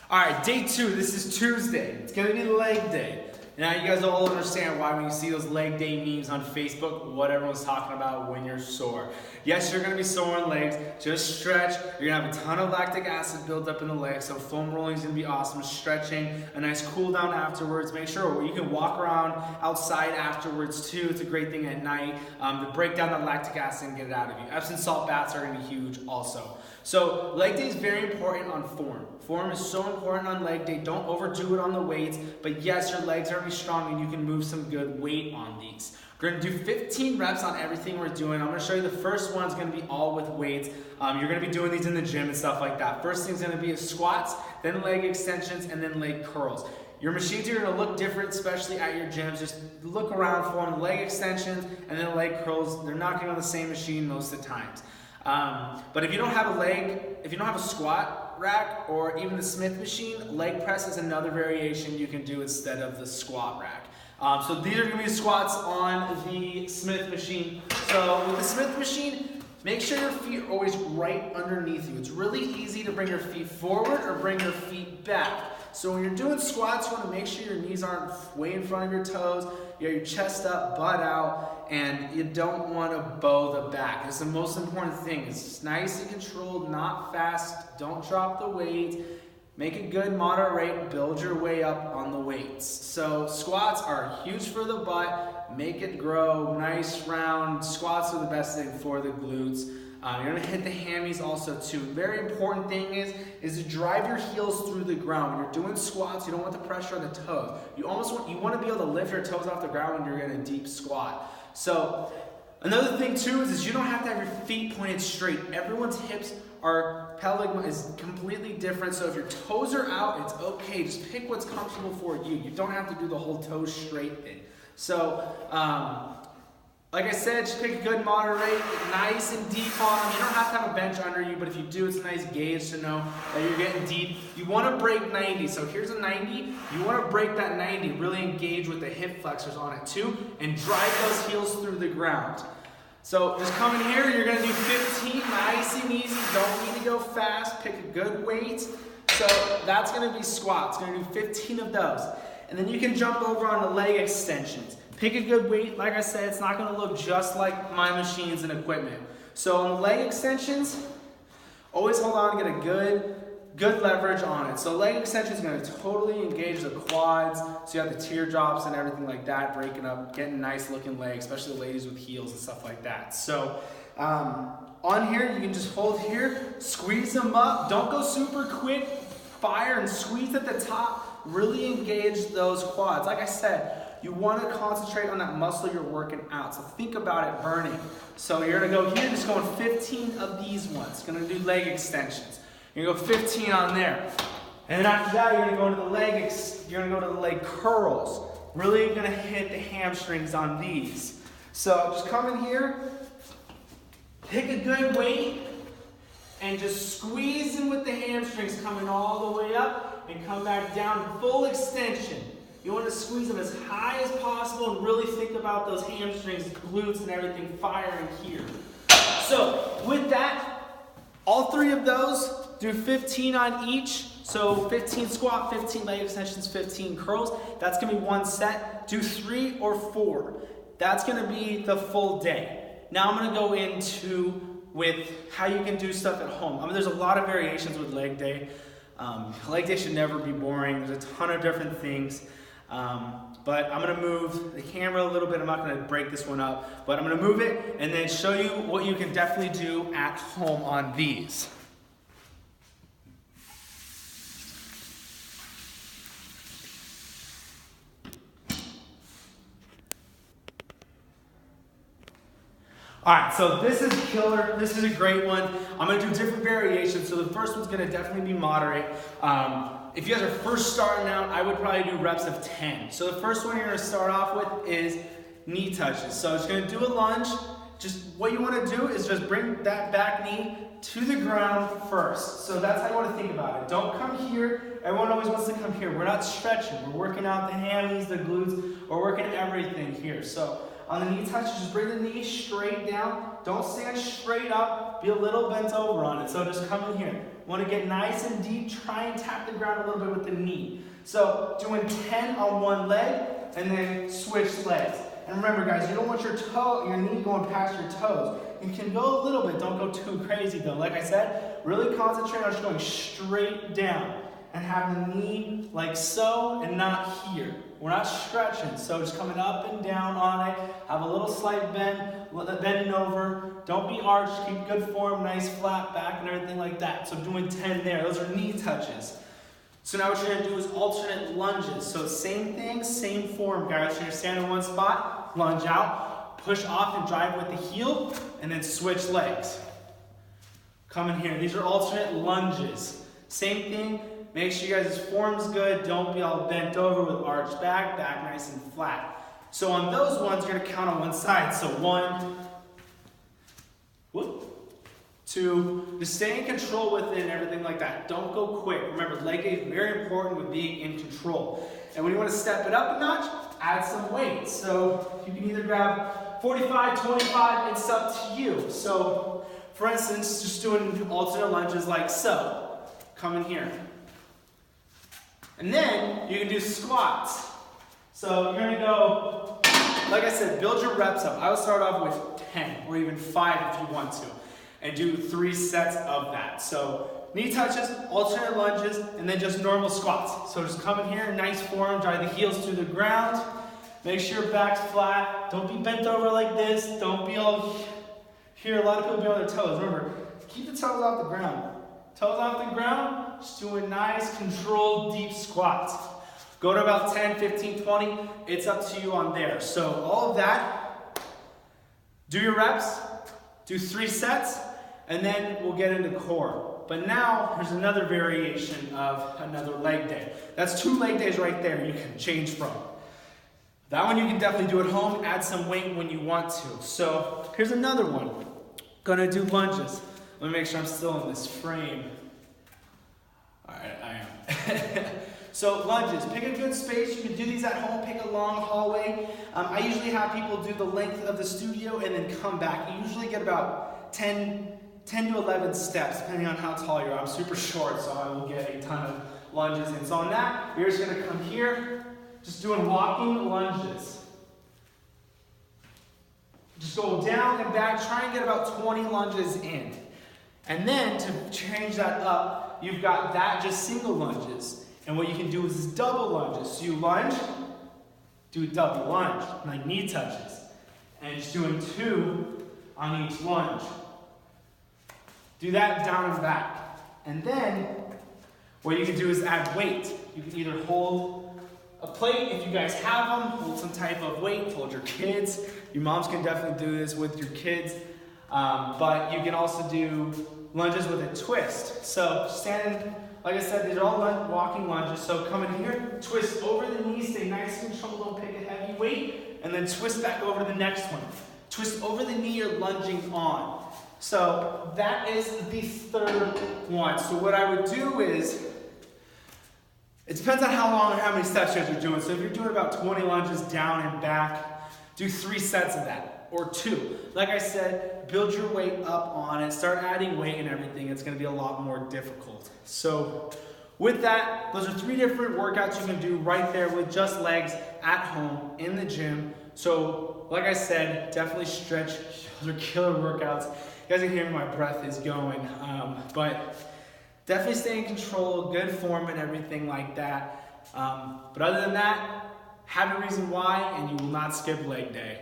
All right, day 2, this is Tuesday. It's gonna be leg day. Now you guys all understand why when you see those leg day memes on Facebook, what everyone's talking about when you're sore. Yes, you're gonna be sore on legs, just stretch. You're gonna have a ton of lactic acid built up in the legs, so foam rolling is gonna be awesome. Stretching, a nice cool down afterwards. Make sure you can walk around outside afterwards too. It's a great thing at night to break down that lactic acid and get it out of you. Epsom salt baths are gonna be huge also. So leg day is very important on form. Form is so important on leg day. Don't overdo it on the weights, but yes, your legs are gonna be strong and you can move some good weight on these. We're gonna do 15 reps on everything we're doing. I'm gonna show you the first one's gonna be all with weights. You're gonna be doing these in the gym and stuff like that. First thing's gonna be squats, then leg extensions, and then leg curls. Your machines are gonna look different, especially at your gyms. Just look around for them. Leg extensions and then leg curls, they're not gonna be on the same machine most of the times. But if you don't have a squat rack or even the Smith machine, leg press is another variation you can do instead of the squat rack. So these are going to be squats on the Smith machine. So with the Smith machine, make sure your feet are always right underneath you. It's really easy to bring your feet forward or bring your feet back. So when you're doing squats, you want to make sure your knees aren't way in front of your toes. You have your chest up, butt out, and you don't want to bow the back. It's the most important thing. It's nice and controlled, not fast. Don't drop the weight. Make a good moderate rate. Build your way up on the weights. So squats are huge for the butt. Make it grow nice, round. Squats are the best thing for the glutes. You're gonna hit the hammies also too. Very important thing is to drive your heels through the ground. When you're doing squats, you don't want the pressure on the toes. You want to be able to lift your toes off the ground when you're in a deep squat. So another thing too is you don't have to have your feet pointed straight. Everyone's hips are pelvic is completely different. So if your toes are out, it's okay. Just pick what's comfortable for you. You don't have to do the whole toes straight thing. So like I said, just pick a good moderate rate, nice and deep on them. You don't have to have a bench under you, but if you do, it's a nice gauge to know that you're getting deep. You want to break 90. So here's a 90. You want to break that 90. Really engage with the hip flexors on it too, and drive those heels through the ground. So just come in here. You're going to do 15, nice and easy. Don't need to go fast. Pick a good weight. So that's going to be squats. Going to do 15 of those, and then you can jump over on the leg extensions. Pick a good weight. Like I said, it's not going to look just like my machines and equipment. So on the leg extensions, always hold on to get a good leverage on it. So leg extensions are going to totally engage the quads. So you have the teardrops and everything like that, breaking up, getting nice looking legs, especially the ladies with heels and stuff like that. So on here, you can just hold here, squeeze them up. Don't go super quick. Fire and squeeze at the top. Really engage those quads. Like I said, you want to concentrate on that muscle you're working out. So think about it burning. So you're going to go here, just going 15 of these ones. Going to do leg extensions. You're going to go 15 on there. And then after that, you're going to go to the leg curls. Really going to hit the hamstrings on these. So just come in here, pick a good weight, and just squeeze in with the hamstrings coming all the way up and come back down, full extension. You want to squeeze them as high as possible and really think about those hamstrings, glutes, and everything firing here. So with that, all 3 of those, do 15 on each. So 15 squat, 15 leg extensions, 15 curls. That's going to be one set. Do 3 or 4. That's going to be the full day. Now I'm going to go into with how you can do stuff at home. I mean, there's a lot of variations with leg day. Leg day should never be boring. There's a ton of different things. But I'm going to move the camera a little bit. I'm not going to break this one up, but I'm going to move it and then show you what you can definitely do at home on these. All right, so this is killer. This is a great one. I'm going to do different variations. So the first one's going to definitely be moderate. If you guys are first starting out, I would probably do reps of 10. So the first one you're going to start off with is knee touches. So it's going to do a lunge. Just what you want to do is just bring that back knee to the ground first. So that's how you want to think about it. Don't come here. Everyone always wants to come here. We're not stretching. We're working out the hammies, the glutes. We're working everything here. So on the knee touches, just bring the knee straight down. Don't stand straight up. Be a little bent over on it. So just come in here. Want to get nice and deep. Try and tap the ground a little bit with the knee. So doing 10 on one leg and then switch legs. And remember, guys, you don't want your knee going past your toes. You can go a little bit. Don't go too crazy, though. Like I said, really concentrate on just going straight down and have the knee like so and not here. We're not stretching, so just coming up and down on it. Have a little slight bend, bending over. Don't be arched. Keep good form, nice flat back and everything like that. So doing 10 there. Those are knee touches. So now what you're going to do is alternate lunges. So same thing, same form, guys. You're going to stand in one spot, lunge out, push off and drive with the heel, and then switch legs. Come in here. These are alternate lunges. Same thing. Make sure you guys' form's good. Don't be all bent over with arched back nice and flat. So on those ones, you're going to count on one side. So 1, 2, just stay in control with it and everything like that. Don't go quick. Remember, leg day is very important with being in control. And when you want to step it up a notch, add some weight. So you can either grab 45, 25, it's up to you. So for instance, just doing alternate lunges like so. Come in here. And then you can do squats. So you're gonna go, like I said, build your reps up. I would start off with 10 or even 5 if you want to, and do 3 sets of that. So knee touches, alternate lunges, and then just normal squats. So just come in here, nice form, drive the heels to the ground. Make sure your back's flat. Don't be bent over like this. Don't be all here. A lot of people be on their toes. Remember, keep the toes off the ground. Toes off the ground, just doing nice, controlled, deep squats. Go to about 10, 15, 20. It's up to you on there. So all of that, do your reps, do 3 sets, and then we'll get into core. But now, here's another variation of another leg day. That's 2 leg days right there you can change from. That one you can definitely do at home, add some weight when you want to. So here's another one. Gonna do lunges. Let me make sure I'm still in this frame. All right, I am. So lunges, pick a good space. You can do these at home, pick a long hallway. I usually have people do the length of the studio and then come back. You usually get about 10 to 11 steps, depending on how tall you are. I'm super short, so I will get a ton of lunges in. So on that, you're just gonna come here, just doing walking lunges. Just go down and back, try and get about 20 lunges in. And then to change that up, you've got that just single lunges. And what you can do is double lunges. So you lunge, do a double lunge, like knee touches. And just doing 2 on each lunge. Do that down and back. And then what you can do is add weight. You can either hold a plate if you guys have them, hold some type of weight, hold your kids. Your moms can definitely do this with your kids. But you can also do lunges with a twist. So standing, like I said, these are all walking lunges. So come in here, twist over the knee, stay nice and controlled, don't pick a heavy weight, and then twist back over to the next one. Twist over the knee you're lunging on. So that is the 3rd one. So what I would do is, it depends on how long or how many steps you're doing. So if you're doing about 20 lunges down and back, do 3 sets of that, or 2. Like I said, build your weight up on it, start adding weight and everything. It's gonna be a lot more difficult. So with that, those are 3 different workouts you can do right there with just legs at home in the gym. So like I said, definitely stretch. Those are killer workouts. You guys can hear my breath is going, but definitely stay in control, good form and everything like that. But other than that, have a reason why, and you will not skip leg day.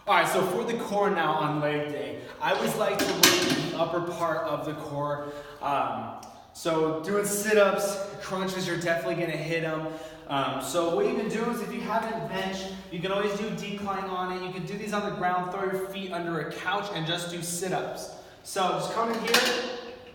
All right, so for the core now on leg day, I always like to work the upper part of the core. So doing sit-ups, crunches, you're definitely gonna hit them. So what you can do is if you haven't benched, you can always do decline on it. You can do these on the ground, throw your feet under a couch and just do sit-ups. So just come in here,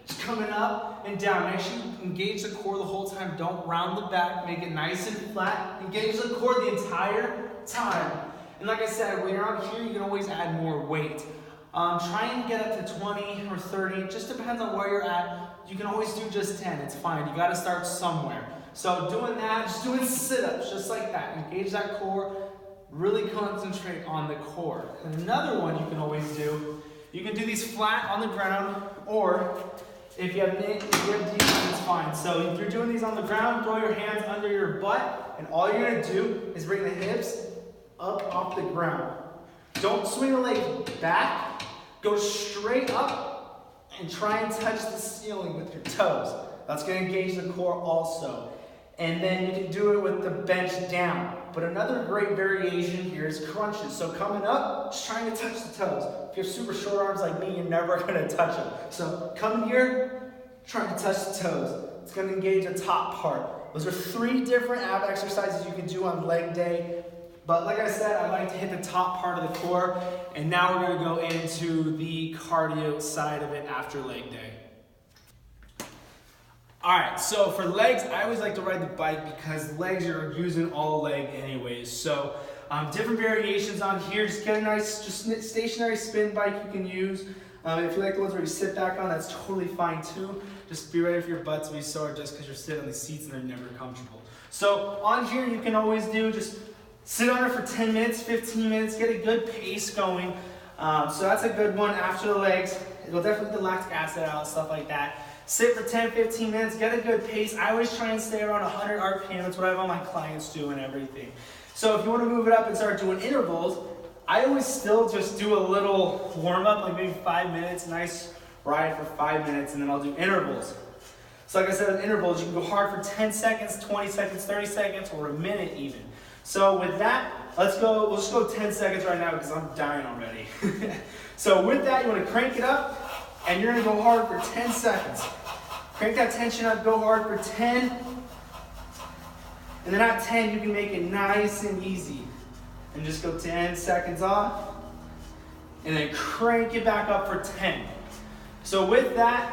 just coming up and down. Make sure you engage the core the whole time. Don't round the back, make it nice and flat. Engage the core the entire time. And like I said, when you're out here, you can always add more weight. Try and get up to 20 or 30, just depends on where you're at. You can always do just 10, it's fine. You gotta start somewhere. So doing that, just doing sit-ups, just like that. Engage that core, really concentrate on the core. And another one you can always do, you can do these flat on the ground, or if you have knees, it's fine. So if you're doing these on the ground, throw your hands under your butt, and all you're gonna do is bring the hips up off the ground. Don't swing the leg back, go straight up, and try and touch the ceiling with your toes. That's gonna engage the core also. And then you can do it with the bench down. But another great variation here is crunches. So coming up, just trying to touch the toes. If you have super short arms like me, you're never gonna touch them. So coming here, trying to touch the toes. It's gonna engage the top part. Those are 3 different ab exercises you can do on leg day. But like I said, I like to hit the top part of the core. And now we're gonna go into the cardio side of it after leg day. All right, so for legs, I always like to ride the bike because legs you're using all leg anyways. So different variations on here. Just get a nice, just stationary spin bike you can use. If you like the ones where you sit back on, that's totally fine too. Just be ready for your butt to be sore just because you're sitting on the seats and they're never comfortable. So on here, you can always do just sit on it for 10 minutes, 15 minutes, get a good pace going. So that's a good one after the legs. It'll definitely get the lactic acid out, stuff like that. Sit for 10, 15 minutes, get a good pace. I always try and stay around 100 RPM. That's what I have all my clients do and everything. So if you want to move it up and start doing intervals, I always still just do a little warm up, like maybe 5 minutes, nice ride for 5 minutes, and then I'll do intervals. So like I said, with intervals, you can go hard for 10 seconds, 20 seconds, 30 seconds, or a minute even. So with that, we'll just go 10 seconds right now because I'm dying already. So with that, you want to crank it up, and you're gonna go hard for 10 seconds. Crank that tension up, go hard for 10. And then at 10, you can make it nice and easy. And just go 10 seconds off. And then crank it back up for 10. So with that,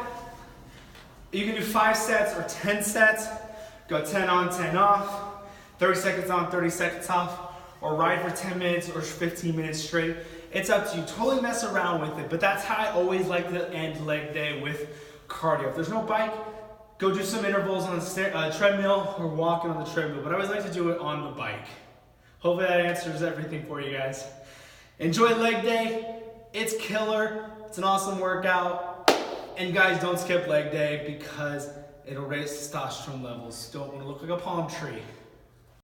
you can do 5 sets or 10 sets. Go 10 on, 10 off. 30 seconds on, 30 seconds off. Or ride for 10 minutes or 15 minutes straight. It's up to you. Totally mess around with it. But that's how I always like to end leg day with cardio. If there's no bike, go do some intervals on the treadmill or walking on the treadmill. But I always like to do it on the bike. Hopefully that answers everything for you guys. Enjoy leg day. It's killer. It's an awesome workout. And guys, don't skip leg day because it'll raise testosterone levels. Don't want to look like a palm tree.